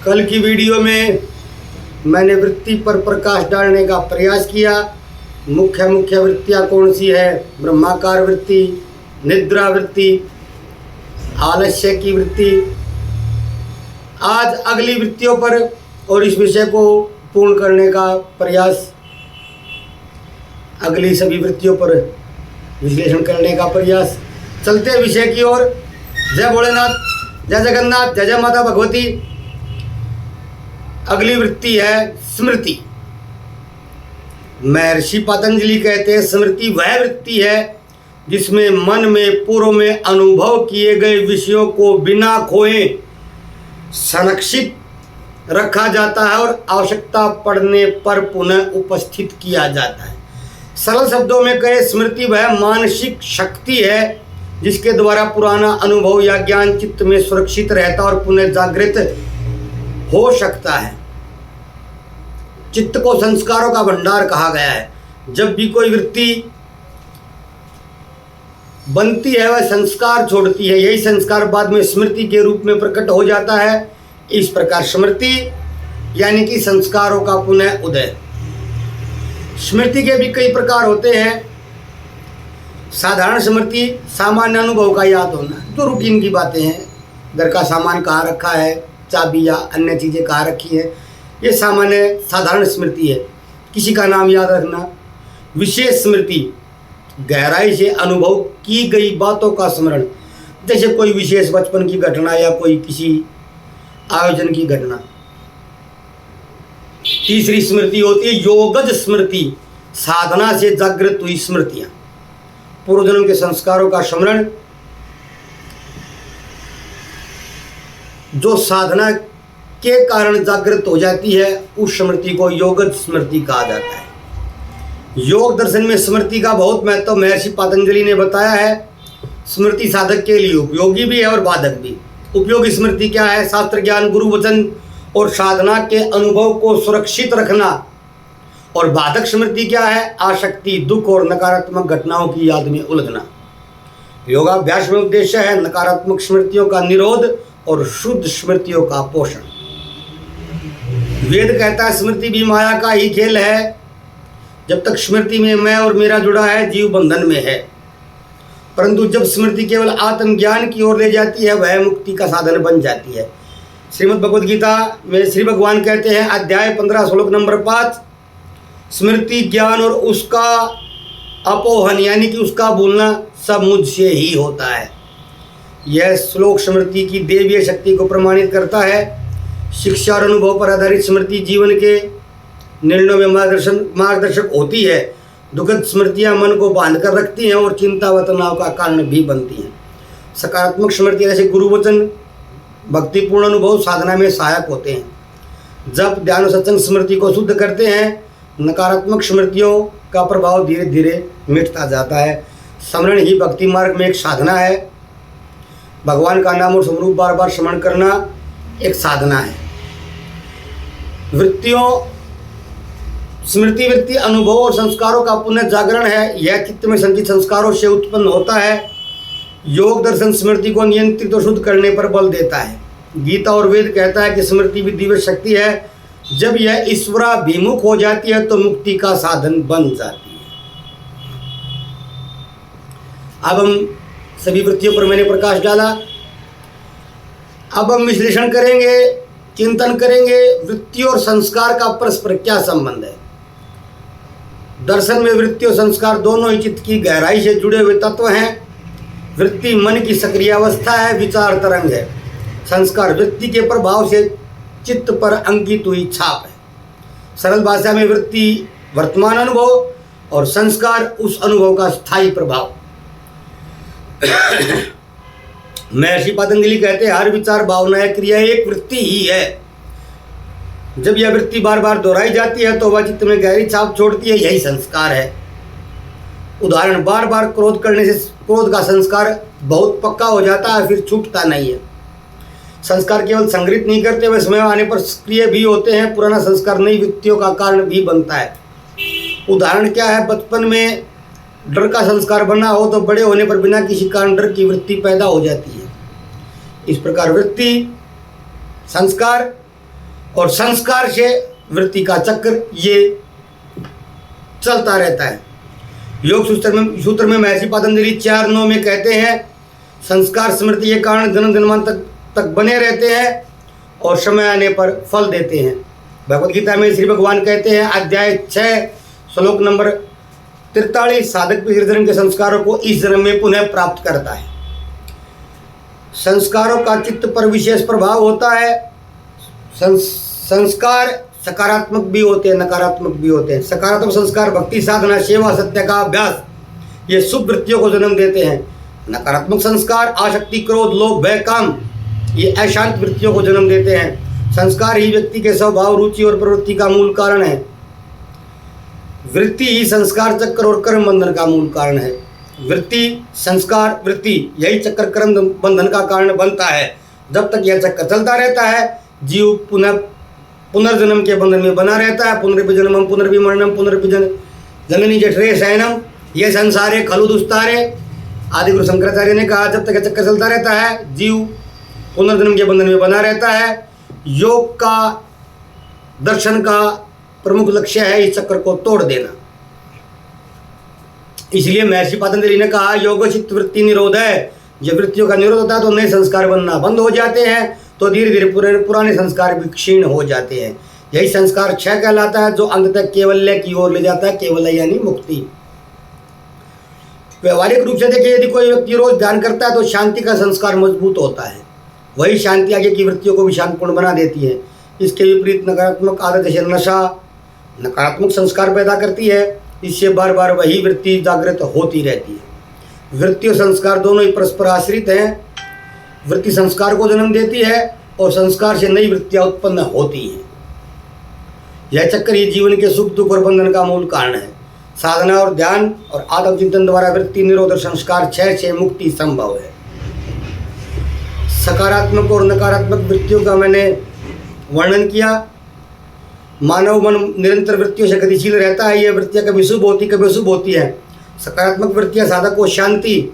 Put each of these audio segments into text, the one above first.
कल की वीडियो में मैंने वृत्ति पर प्रकाश डालने का प्रयास किया। मुख्य वृत्तियाँ कौन सी है? ब्रह्माकार वृत्ति, निद्रा वृत्ति, आलस्य की वृत्ति। आज अगली वृत्तियों पर और इस विषय को पूर्ण करने का प्रयास, अगली सभी वृत्तियों पर विश्लेषण करने का प्रयास। चलते हैं विषय की ओर। जय भोलेनाथ, जय जगन्नाथ, जय जय माता भगवती। अगली वृत्ति है स्मृति। महर्षि पतंजलि कहते हैं स्मृति वह वृत्ति है जिसमें मन में पूर्व में अनुभव किए गए विषयों को बिना खोए संरक्षित रखा जाता है और आवश्यकता पड़ने पर पुनः उपस्थित किया जाता है। सरल शब्दों में कहे, स्मृति वह मानसिक शक्ति है जिसके द्वारा पुराना अनुभव या ज्ञान चित्त में सुरक्षित रहता और पुनः जागृत हो सकता है। चित्त को संस्कारों का भंडार कहा गया है। जब भी कोई वृत्ति बनती है वह संस्कार छोड़ती है, यही संस्कार बाद में स्मृति के रूप में प्रकट हो जाता है। इस प्रकार स्मृति यानी कि संस्कारों का पुनः उदय। स्मृति के भी कई प्रकार होते हैं। साधारण स्मृति सामान्य अनुभव का याद होना, जो रूटीन की बातें हैं, घर का सामान कहाँ रखा है, चाबी या अन्य चीज़ें कहाँ रखी है, ये सामान्य साधारण स्मृति है। किसी का नाम याद रखना। विशेष स्मृति गहराई से अनुभव की गई बातों का स्मरण, जैसे कोई विशेष बचपन की घटना या कोई किसी आयोजन की घटना। तीसरी स्मृति होती है योगज स्मृति, साधना से जागृत हुई स्मृतियां। पूर्व जन्म के संस्कारों का स्मरण जो साधना के कारण जागृत हो जाती है, उस स्मृति को योगज स्मृति कहा जाता है। योग दर्शन में स्मृति का बहुत महत्व महर्षि पतंजलि ने बताया है। स्मृति साधक के लिए उपयोगी भी है और बाधक भी। उपयोगी स्मृति क्या है? शास्त्र ज्ञान, गुरु वचन और साधना के अनुभव को सुरक्षित रखना। और बाधक स्मृति क्या है? आसक्ति, दुख और नकारात्मक घटनाओं की याद में उलझना। योगाभ्यास में उद्देश्य है नकारात्मक स्मृतियों का निरोध और शुद्ध स्मृतियों का पोषण। वेद कहता है स्मृति भी माया का ही खेल है। जब तक स्मृति में मैं और मेरा जुड़ा है, जीव बंधन में है। परंतु जब स्मृति केवल आत्मज्ञान की ओर ले जाती है, वह मुक्ति का साधन बन जाती है। श्रीमद् भगवद गीता में श्री भगवान कहते हैं, अध्याय 15 श्लोक नंबर 5, स्मृति ज्ञान और उसका अपोहन यानी कि उसका भूलना सब मुझसे ही होता है। यह श्लोक स्मृति की देवीय शक्ति को प्रमाणित करता है। शिक्षा और अनुभव पर आधारित स्मृति जीवन के निर्णयों में मार्गदर्शक होती है। दुखद स्मृतियाँ मन को बांध कर रखती हैं और चिंता व तनाव का कारण भी बनती हैं। सकारात्मक स्मृति जैसे गुरु वचन, भक्तिपूर्ण अनुभव साधना में सहायक होते हैं। जब ध्यान सत्संग स्मृति को शुद्ध करते हैं, नकारात्मक स्मृतियों का प्रभाव धीरे धीरे मिटता जाता है। स्मरण ही भक्ति मार्ग में एक साधना है। भगवान का नाम और स्वरूप बार बार स्मरण करना एक साधना है। स्मृति वृत्ति अनुभव और संस्कारों का पुनः जागरण है। यह चित्त में संचित संस्कारों से उत्पन्न होता है। योग दर्शन स्मृति को नियंत्रित और शुद्ध करने पर बल देता है। गीता और वेद कहता है कि स्मृति भी दिव्य शक्ति है। जब यह ईश्वराभिमुख हो जाती है तो मुक्ति का साधन बन जाती है। अब हम सभी वृत्तियों पर मैंने प्रकाश डाला। अब हम विश्लेषण करेंगे, चिंतन करेंगे वृत्ति और संस्कार का परस्पर क्या संबंध है। दर्शन में वृत्ति और संस्कार दोनों ही चित्त की गहराई से जुड़े हुए तत्व हैं। वृत्ति मन की सक्रिय अवस्था है, विचार तरंग है। संस्कार वृत्ति के प्रभाव से चित्त पर अंकित हुई छाप है। सरल भाषा में वृत्ति वर्तमान अनुभव और संस्कार उस अनुभव का स्थायी प्रभाव। महर्षि पतंजलि कहते हैं हर विचार, भावना या क्रिया एक वृत्ति ही है। जब यह वृत्ति बार बार दोहराई जाती है तो वह चित्त में गहरी छाप छोड़ती है, यही संस्कार है। उदाहरण, बार बार क्रोध करने से क्रोध का संस्कार बहुत पक्का हो जाता है, फिर छूटता नहीं है। संस्कार केवल संग्रहित नहीं करते, वे समय आने पर सक्रिय भी होते हैं। पुराना संस्कार नई वृत्तियों का कारण भी बनता है। उदाहरण क्या है? बचपन में डर का संस्कार बना हो तो बड़े होने पर बिना किसी कारण डर की वृत्ति पैदा हो जाती है। इस प्रकार वृत्ति, संस्कार और संस्कार से वृत्ति का चक्र ये चलता रहता है। योग सूत्र में महर्षि पतंजलि 4.9 में कहते हैं, संस्कार स्मृति के कारण जन्म जन्मांतर तक बने रहते हैं और समय आने पर फल देते हैं। भगवत गीता में श्री भगवान कहते हैं, अध्याय 6 श्लोक नंबर 43, साधक पिछले जन्म के संस्कारों को इस जन्म में पुनः प्राप्त करता है। संस्कारों का चित्त पर विशेष प्रभाव होता है। संस्कार सकारात्मक भी होते हैं, नकारात्मक भी होते हैं। सकारात्मक संस्कार भक्ति, साधना, सेवा, सत्य का अभ्यास, ये शुभ वृत्तियों को जन्म देते हैं। नकारात्मक संस्कार आसक्ति, क्रोध, लोभ, भय, काम, ये अशांत वृत्तियों को जन्म देते हैं। संस्कार ही व्यक्ति के स्वभाव, रुचि और प्रवृत्ति का मूल कारण है। वृत्ति ही संस्कार चक्र और कर्म बंधन का मूल कारण है। वृत्ति, संस्कार, वृत्ति, यही चक्र कर्म बंधन का कारण बनता है। जब तक यह चक्र चलता रहता है, जीव पुनर्जन्म के बंधन में बना रहता है। पुनर्विजन्मम पुनर्विमरणम पुनर्विजननी जठरे शयनम, यह संसार है खलु दुस्तारे। आदि गुरु शंकराचार्य ने कहा, जब तक यह चक्कर चलता रहता है, जीव पुनर्जन्म के बंधन में बना रहता है। योग का, दर्शन का प्रमुख लक्ष्य है इस चक्र को तोड़ देना। इसलिए महर्षि पतंजलि ने कहा, योग चित्त वृत्ति निरोध है। जब वृत्तियों का निरोध होता है तो नए संस्कार बनना बंद हो जाते हैं, तो धीरे धीरे पुराने संस्कार भी क्षीण हो जाते हैं। यही संस्कार क्षय कहलाता है, जो अंततः केवल्य की ओर ले जाता है। केवल्य यानी मुक्ति। व्यवहारिक रूप से देखिए, यदि कोई व्यक्ति रोज ध्यान करता है तो शांति का संस्कार मजबूत होता है। वही शांति आगे की वृत्तियों को भी शांतिपूर्ण बना देती है। इसके विपरीत नकारात्मक आदत जैसे नशा नकारात्मक संस्कार पैदा करती है। इससे बार बार वही वृत्ति जागृत होती रहती है। वृत्ति और संस्कार दोनों ही परस्पर आश्रित हैं। वृत्ति संस्कार को जन्म देती है और संस्कार से नई वृत्तियां उत्पन्न होती हैं। यह चक्र ही जीवन के सुख दुख और बंधन का मूल कारण है। साधना और ध्यान और आत्मचिंतन द्वारा वृत्ति निरोध और संस्कार क्षय से मुक्ति संभव है। सकारात्मक और नकारात्मक वृत्तियों का मैंने वर्णन किया। मानव मन निरंतर वृत्तियों से गतिशील रहता है। यह वृत्तियां कभी शुभ होती, कभी अशुभ होती हैं। सकारात्मक वृत्तियां साधक को शांति,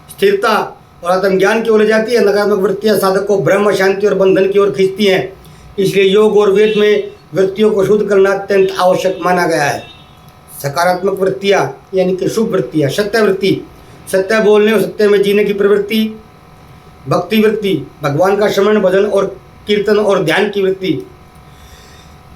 स्थिरता और आत्मज्ञान की ओर ले जाती है। नकारात्मक वृत्तियां साधक को ब्रह्म, शांति और बंधन की ओर खींचती हैं। इसलिए योग और वेद में वृत्तियों को शुद्ध करना अत्यंत आवश्यक माना गया है। सकारात्मक वृत्तियां यानी कि शुभ वृत्तियां, सत्य वृत्ति, सत्य बोलने और सत्य में जीने की प्रवृत्ति। भक्ति वृत्ति, भगवान का श्रवण, भजन और कीर्तन और ध्यान की वृत्ति।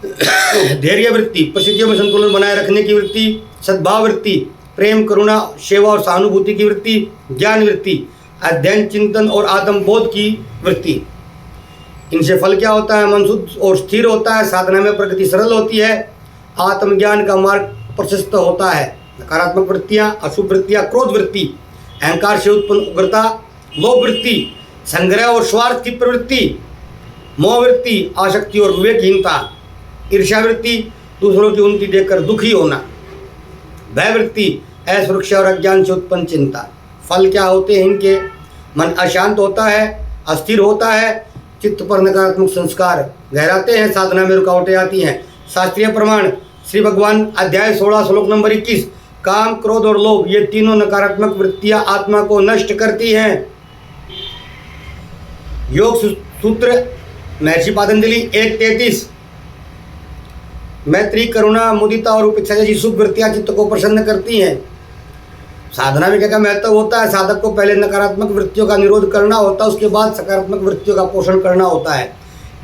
धैर्य वृत्ति, परिस्थितियों में संतुलन बनाए रखने की वृत्ति। सद्भाव वृत्ति, प्रेम, करुणा, सेवा और सहानुभूति की वृत्ति। ज्ञान वृत्ति, अध्ययन, चिंतन और आत्मबोध की वृत्ति। इनसे फल क्या होता है? मन शुद्ध और स्थिर होता है। साधना में प्रगति सरल होती है। आत्मज्ञान का मार्ग प्रशस्त होता है। नकारात्मक वृत्तियाँ, अशुभ वृत्तियाँ, क्रोध वृत्ति, अहंकार से उत्पन्न उग्रता, लोभ वृत्ति, संग्रह और स्वार्थ की प्रवृत्ति, मोह वृत्ति, आसक्ति और विवेकहीनता, ईर्ष्या वृत्ति, दूसरों की उन्नति देखकर दुखी होना, भय वृत्ति, असुरक्षा और अज्ञान से उत्पन्न चिंता। फल क्या होते हैं इनके? मन अशांत होता है, अस्थिर होता है, चित्त पर नकारात्मक संस्कार गहराते हैं, साधना में रुकावटें आती हैं। शास्त्रीय प्रमाण श्री भगवान अध्याय 16 श्लोक नंबर 21, काम, क्रोध और लोभ, ये तीनों नकारात्मक वृत्तियां आत्मा को नष्ट करती हैं। योग सूत्र महर्षि पतंजलि 1:33, मैत्री, करुणा, मुदिता और उपेक्षा जैसी शुभ वृत्तियां चित्त को प्रसन्न करती हैं। साधना में क्या महत्व होता है? साधक को पहले नकारात्मक वृत्तियों का निरोध करना होता है, उसके बाद सकारात्मक वृत्तियों का पोषण करना होता है।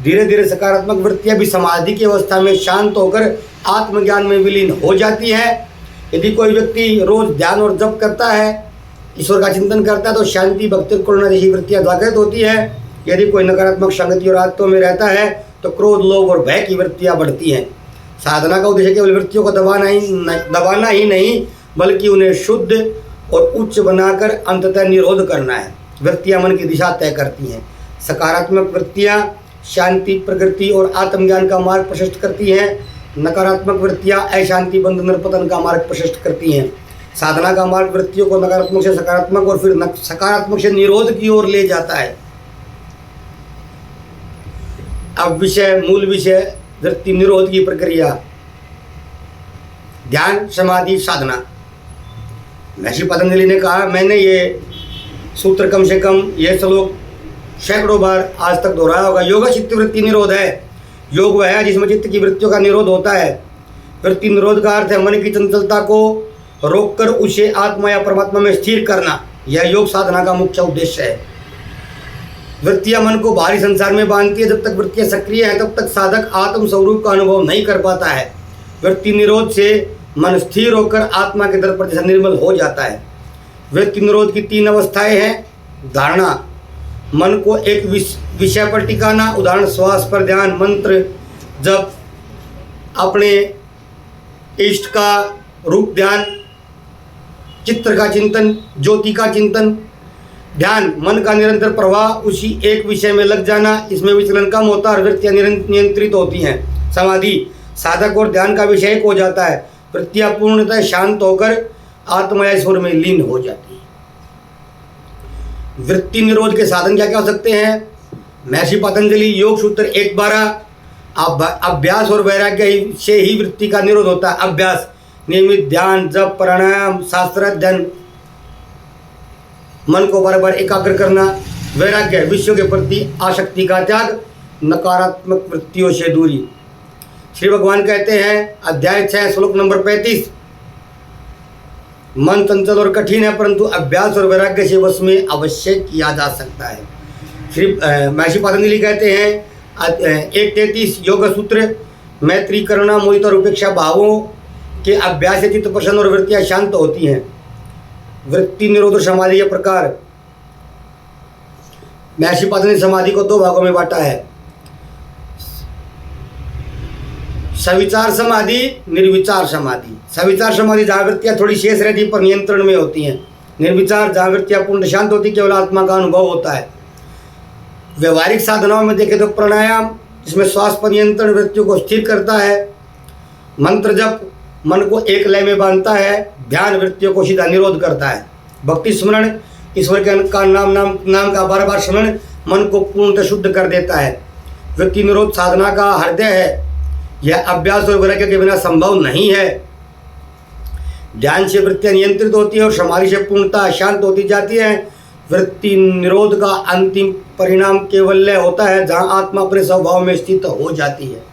धीरे धीरे सकारात्मक वृत्तियां भी समाधि की अवस्था में शांत होकर आत्मज्ञान में विलीन हो जाती है। यदि कोई व्यक्ति रोज ध्यान और जप करता है, ईश्वर का चिंतन करता है, तो शांति, भक्ति, करुणा जैसी वृत्तियां जागृत होती है। यदि कोई नकारात्मक संगति और आदतों में रहता है तो क्रोध, लोभ और भय की वृत्तियां बढ़ती हैं। साधना का उद्देश्य केवल वृत्तियों को दबाना ही नहीं, बल्कि उन्हें शुद्ध और उच्च बनाकर अंततः निरोध करना है। वृत्तियां मन की दिशा तय करती हैं। सकारात्मक वृत्तियां शांति, प्रगति और आत्मज्ञान का मार्ग प्रशस्त करती हैं। नकारात्मक वृत्तियां अशांति, बंधन और पतन का मार्ग प्रशस्त करती हैं। साधना का मार्ग वृत्तियों को नकारात्मक से सकारात्मक और फिर सकारात्मक से निरोध की ओर ले जाता है। अब मूल विषय वृत्ति निरोध की प्रक्रिया, ध्यान, समाधि, साधना। महर्षि पतंजलि ने कहा, मैंने ये सूत्र कम से कम ये श्लोक सैकड़ों बार आज तक दोहराया होगा। योग चित्त वृत्ति निरोध है। योग वह है जिसमें चित्त की वृत्तियों का निरोध होता है। वृत्ति निरोध का अर्थ है मन की चंचलता को रोककर उसे आत्मा या परमात्मा में स्थिर करना। यह योग साधना का मुख्य उद्देश्य है। वृत्तियां मन को बाहरी संसार में बांधती है। जब तक वृत्तियां सक्रिय हैं तब तक साधक आत्म स्वरूप का अनुभव नहीं कर पाता है। वृत्ति निरोध से मन स्थिर होकर आत्मा के दर्पण जैसा निर्मल हो जाता है। वृत्ति निरोध की 3 अवस्थाएं हैं। धारणा, मन को एक विषय पर टिकाना, उदाहरण श्वास पर ध्यान, मंत्र जब अपने इष्ट का रूप ध्यान, चित्र का चिंतन, ज्योति का चिंतन। ध्यान, मन का निरंतर प्रवाह, उसी एक विषय में लग जाना, इसमें विचलन कम होता है और वृत्तियां नियंत्रित होती हैं। समाधि, साधक और ध्यान का विषय एक हो जाता है। वृत्तियां पूर्णतः शांत होकर आत्मा या ईश्वर में लीन हो जाती है। वृत्ति निरोध के साधन क्या क्या हो सकते हैं? महर्षि पतंजलि योग सूत्र 1.12 अभ्यास और वैराग्य से ही वृत्ति का निरोध होता है। अभ्यास, नियमित ध्यान, जप, प्राणायाम, शास्त्र अध्ययन, मन को बार बार एकाग्र करना। वैराग्य, विश्व के प्रति आसक्ति का त्याग, नकारात्मक वृत्तियों से दूरी। श्री भगवान कहते हैं अध्याय 6 श्लोक नंबर 35, मन चंचल और कठिन है परंतु अभ्यास और वैराग्य से वश में अवश्य किया जा सकता है। श्री महर्षि पतंजलि कहते हैं 1.33 योग सूत्र, मैत्री, करुणा, मुदिता और उपेक्षा भावों के अभ्यास से चित्त प्रसन्न और वृत्तियां शांत होती हैं। वृत्ति निरोध और समाधि के प्रकार। महर्षि पतंजलि ने समाधि को 2 भागों में बांटा है, सविचार समाधि, निर्विचार समाधि। सविचार समाधि जहाँ वृत्तियाँ थोड़ी शेष रहती पर नियंत्रण में होती हैं। निर्विचार जहाँ वृत्तियाँ पूर्ण शांत होती, केवल आत्मा का अनुभव होता है। व्यवहारिक साधनाओं में देखें तो प्राणायाम, जिसमें श्वास पर नियंत्रण वृत्तियों को स्थिर करता है। मंत्र जप मन को एक लय में बांधता है। ध्यान वृत्तियों को सीधा निरोध करता है। भक्ति स्मरण, ईश्वर के नाम का बार बार स्मरण मन को पूर्णतः शुद्ध कर देता है। वृत्ति निरोध साधना का हृदय है। यह अभ्यास और वैराग्य के बिना संभव नहीं है। ध्यान से वृत्तियां नियंत्रित होती है और समाधि से पूर्णतः शांत होती जाती है। वृत्ति निरोध का अंतिम परिणाम केवल्य होता है जहां आत्मा अपने स्वभाव में स्थित हो जाती है।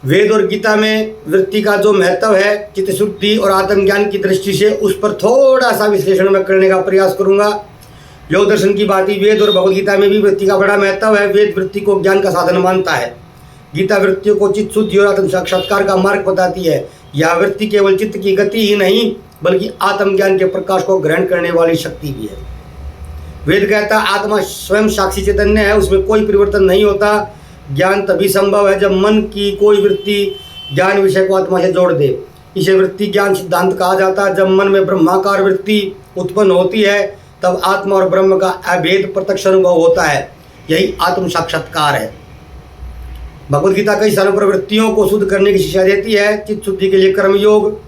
वेद और गीता में वृत्ति का जो महत्व है चित्त शुद्धि और आत्मज्ञान की दृष्टि से उस पर थोड़ा सा विश्लेषण मैं करने का प्रयास करूंगा। योग दर्शन की बात ही वेद और भगवद गीता में भी वृत्ति का बड़ा महत्व है। वेद वृत्ति को ज्ञान का साधन मानता है। गीता वृत्तियों को चित्त शुद्धि और आत्म साक्षात्कार का मार्ग बताती है। यह वृत्ति केवल चित्त की गति ही नहीं बल्कि आत्मज्ञान के प्रकाश को ग्रहण करने वाली शक्ति भी है। वेद कहता है आत्मा स्वयं साक्षी चैतन्य है, उसमें कोई परिवर्तन नहीं होता। ज्ञान तभी संभव है जब मन की कोई वृत्ति ज्ञान विषय को आत्मा से जोड़ दे। इसे वृत्ति ज्ञान सिद्धांत कहा जाता है। जब मन में ब्रह्माकार वृत्ति उत्पन्न होती है तब आत्मा और ब्रह्म का अभेद प्रत्यक्ष अनुभव होता है। यही आत्म साक्षात्कार है। भगवद गीता कई स्थानों पर वृत्तियों को शुद्ध करने की शिक्षा देती है। चित्त शुद्धि के लिए कर्म योग,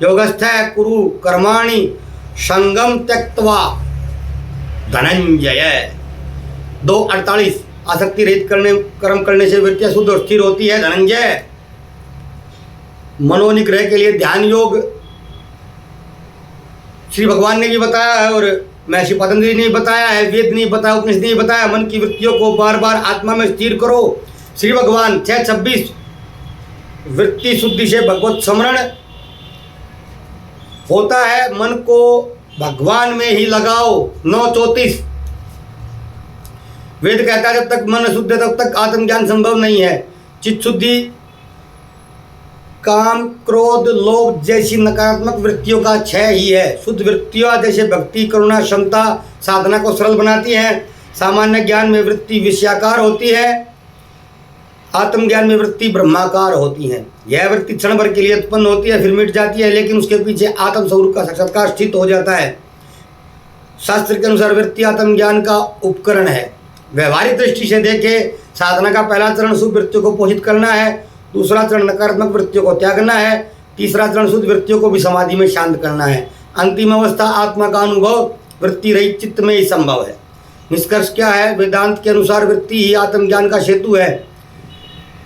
योगस्थ कुरु कर्माणि संगम त्यक्त्वा धनंजय। 2:48 आसक्ति रहित कर्म करने से वृत्तियां शुद्ध और स्थिर होती है। धनंजय। मनोनिग्रह के लिए ध्यान योग श्री भगवान ने भी बताया है और महर्षि पतंजलि ने बताया है। वेद ने बताया, उपनिषद ने बताया। मन की वृत्तियों को बार बार आत्मा में स्थिर करो। श्री भगवान 6:26 वृत्ति शुद्धि से भगवत स्मरण होता है। मन को भगवान में ही लगाओ। 9:34 वेद कहता है जब तक मन शुद्ध है तब तक आत्मज्ञान संभव नहीं है। चित्त शुद्धि काम क्रोध लोभ जैसी नकारात्मक वृत्तियों का क्षय ही है। शुद्ध वृत्तियां जैसे भक्ति करुणा क्षमता साधना को सरल बनाती हैं। सामान्य ज्ञान में वृत्ति विषयाकार होती है, आत्मज्ञान में वृत्ति ब्रह्माकार होती है। यह वृत्ति क्षण भर के लिए उत्पन्न होती है फिर मिट जाती है, लेकिन उसके पीछे आत्म स्वरूप का साक्षात्कार स्थित हो जाता है। शास्त्र के अनुसार वृत्ति आत्मज्ञान का उपकरण है। व्यवहारिक दृष्टि से देखें साधना का पहला चरण शुभ वृत्तियों को पोषित करना है, दूसरा चरण नकारात्मक वृत्तियों को त्यागना है, तीसरा चरण शुद्ध वृत्तियों को भी समाधि में शांत करना है। अंतिम अवस्था आत्मा का अनुभव वृत्ति रहित चित्त में ही संभव है। निष्कर्ष क्या है? वेदांत के अनुसार वृत्ति ही आत्मज्ञान का सेतु है।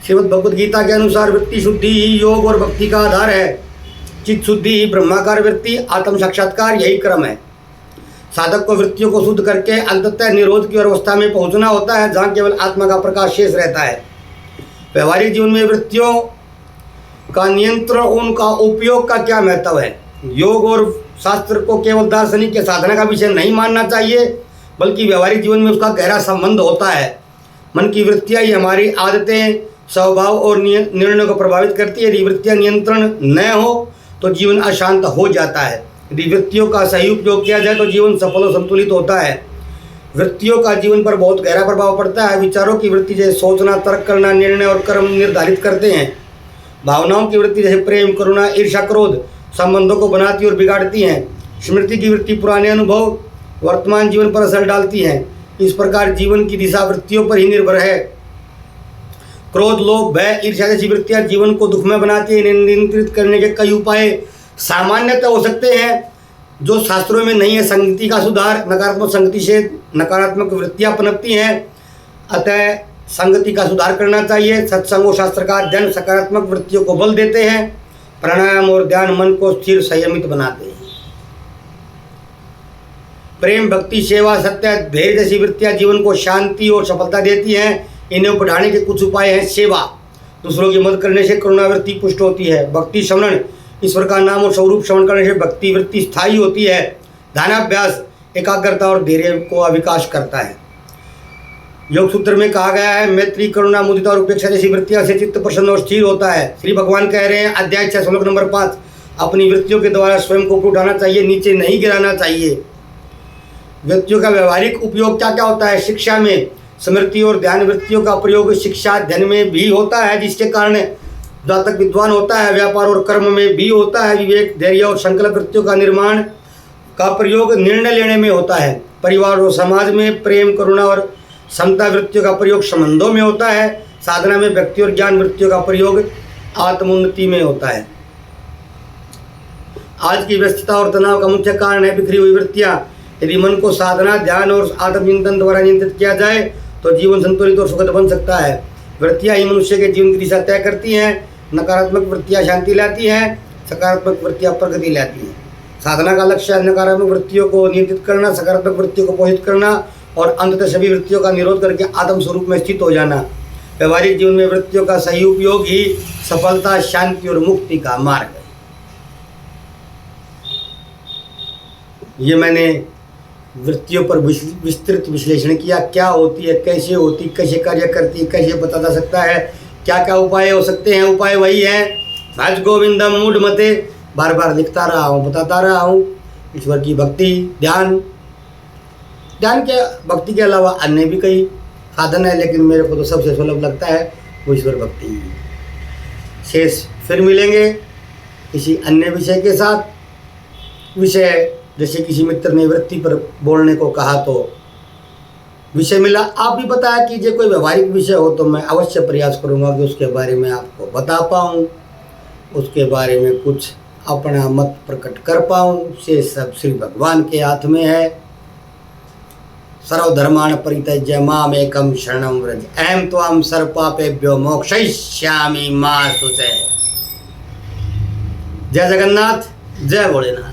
श्रीमद् भगवद गीता के अनुसार वृत्ति शुद्धि ही योग और भक्ति का आधार है। चित्त शुद्धि ही ब्रह्माकार वृत्ति, आत्म साक्षात्कार, यही क्रम है। साधक को वृत्तियों को शुद्ध करके अंततः निरोध की अवस्था में पहुंचना होता है, जहाँ केवल आत्मा का प्रकाश शेष रहता है। व्यवहारिक जीवन में वृत्तियों का नियंत्रण, उनका उपयोग का क्या महत्व है। योग और शास्त्र को केवल दार्शनिक के साधना का विषय नहीं मानना चाहिए, बल्कि व्यवहारिक जीवन में उसका गहरा संबंध होता है। मन की वृत्तियाँ ही हमारी आदतें, स्वभाव और निर्णयों को प्रभावित करती है। यदि वृत्तियाँ नियंत्रण न हो तो जीवन अशांत हो जाता है। यदि वृत्तियों का सही उपयोग किया जाए तो जीवन सफल और संतुलित होता है। वृत्तियों का जीवन पर बहुत गहरा प्रभाव पड़ता है। विचारों की वृत्ति जैसे सोचना, तर्क करना, निर्णय और कर्म निर्धारित करते हैं। भावनाओं की वृत्ति जैसे प्रेम, करुणा, ईर्ष्या, क्रोध संबंधों को बनाती और बिगाड़ती हैं। स्मृति की वृत्ति पुराने अनुभव वर्तमान जीवन पर असर डालती हैं। इस प्रकार जीवन की दिशा वृत्तियों पर ही निर्भर है। क्रोध, लोभ, भय, ईर्ष्या जैसी वृत्तियां जीवन को दुखमय बनाती है। इन्हें नियंत्रित करने के कई उपाय सामान्यतः हो सकते हैं जो शास्त्रों में नहीं है। संगति का सुधार, नकारात्मक संगति से नकारात्मक वृत्तियां पनपती हैं, अतः संगति का सुधार करना चाहिए। सत्संग और शास्त्र का अध्ययन सकारात्मक वृत्तियों को बल देते हैं। प्राणायाम और ध्यान मन को स्थिर, संयमित बनाते हैं। प्रेम, भक्ति, सेवा, सत्य, धैर्य जैसी वृत्तियां जीवन को शांति और सफलता देती हैं। इन्हें बढ़ाने के कुछ उपाय हैं। सेवा, दूसरों की मदद करने से करुणा वृत्ति पुष्ट होती है। भक्ति श्रवण, ईश्वर का नाम और स्वरूप श्रवण करने से भक्ति वृत्ति स्थायी होती है। ध्यानाभ्यास एकाग्रता और धैर्य को विकास करता है। योग सूत्र में कहा गया है, मैत्री, करुणा, मुदिता और उपेक्षा जैसी वृत्तियां से चित्त प्रसन्न और स्थिर होता है। श्री भगवान कह रहे हैं, अध्याय 6 श्लोक नंबर 5, अपनी वृत्तियों के द्वारा स्वयं को उठाना चाहिए, नीचे नहीं गिराना चाहिए। वृत्तियों का व्यवहारिक उपयोग क्या क्या होता है। शिक्षा में स्मृति और ध्यान वृत्तियों का प्रयोग शिक्षा अध्ययन में भी होता है, जिसके कारण जातक विद्वान होता है। व्यापार और कर्म में भी होता है। विवेक, धैर्य और संकल्प वृत्तियों का निर्माण का प्रयोग निर्णय लेने में होता है। परिवार और समाज में प्रेम, करुणा और समता वृत्तियों का प्रयोग संबंधों में होता है। साधना में भक्ति और ज्ञान वृत्तियों का प्रयोग आत्मोन्नति में होता है। आज की व्यस्तता और तनाव का मुख्य कारण है बिखरी हुई वृत्तियां। यदि मन को साधना, ध्यान और आत्मचिंतन द्वारा नियंत्रित किया जाए तो जीवन संतुलित और सुखद बन सकता है। वृत्तियां ही मनुष्य के जीवन की दिशा तय करती हैं। नकारात्मक वृत्तियां शांति लाती हैं, सकारात्मक वृत्तियां प्रगति लाती हैं। साधना का लक्ष्य नकारात्मक वृत्तियों को नियंत्रित करना, सकारात्मक वृत्तियों को पोषित करना और अंततः सभी वृत्तियों का निरोध करके आत्म स्वरूप में स्थित हो जाना। व्यवहारिक जीवन में वृत्तियों का सही उपयोग ही सफलता, शांति और मुक्ति का मार्ग है। ये मैंने वृत्तियों पर विस्तृत विश्लेषण किया। क्या होती है, कैसे होती, कैसे कार्य करती है, कैसे पता जा सकता है, क्या क्या उपाय हो सकते हैं। उपाय वही है, भज गोविंदम मूढ़ मते, बार बार लिखता रहा हूँ, बताता रहा हूँ। ईश्वर की भक्ति, ध्यान के भक्ति के अलावा अन्य भी कई साधन है, लेकिन मेरे को तो सबसे सुलभ लगता है वो ईश्वर भक्ति। शेष फिर मिलेंगे किसी अन्य विषय के साथ। विषय जैसे किसी मित्र ने वृत्ति पर बोलने को कहा तो विषय मिला, आप भी बताया कीजिए। कोई व्यवहारिक विषय हो तो मैं अवश्य प्रयास करूंगा कि उसके बारे में आपको बता पाऊँ, उसके बारे में कुछ अपना मत प्रकट कर पाऊँ। से सब श्री भगवान के हाथ में है। सर्वधर्मान् परित्यज्य मामेकं शरणं व्रज, अहं त्वां सर्वपापेभ्यो मोक्षयिष्यामि मा शुचः। जय जगन्नाथ, जय भोलेनाथ।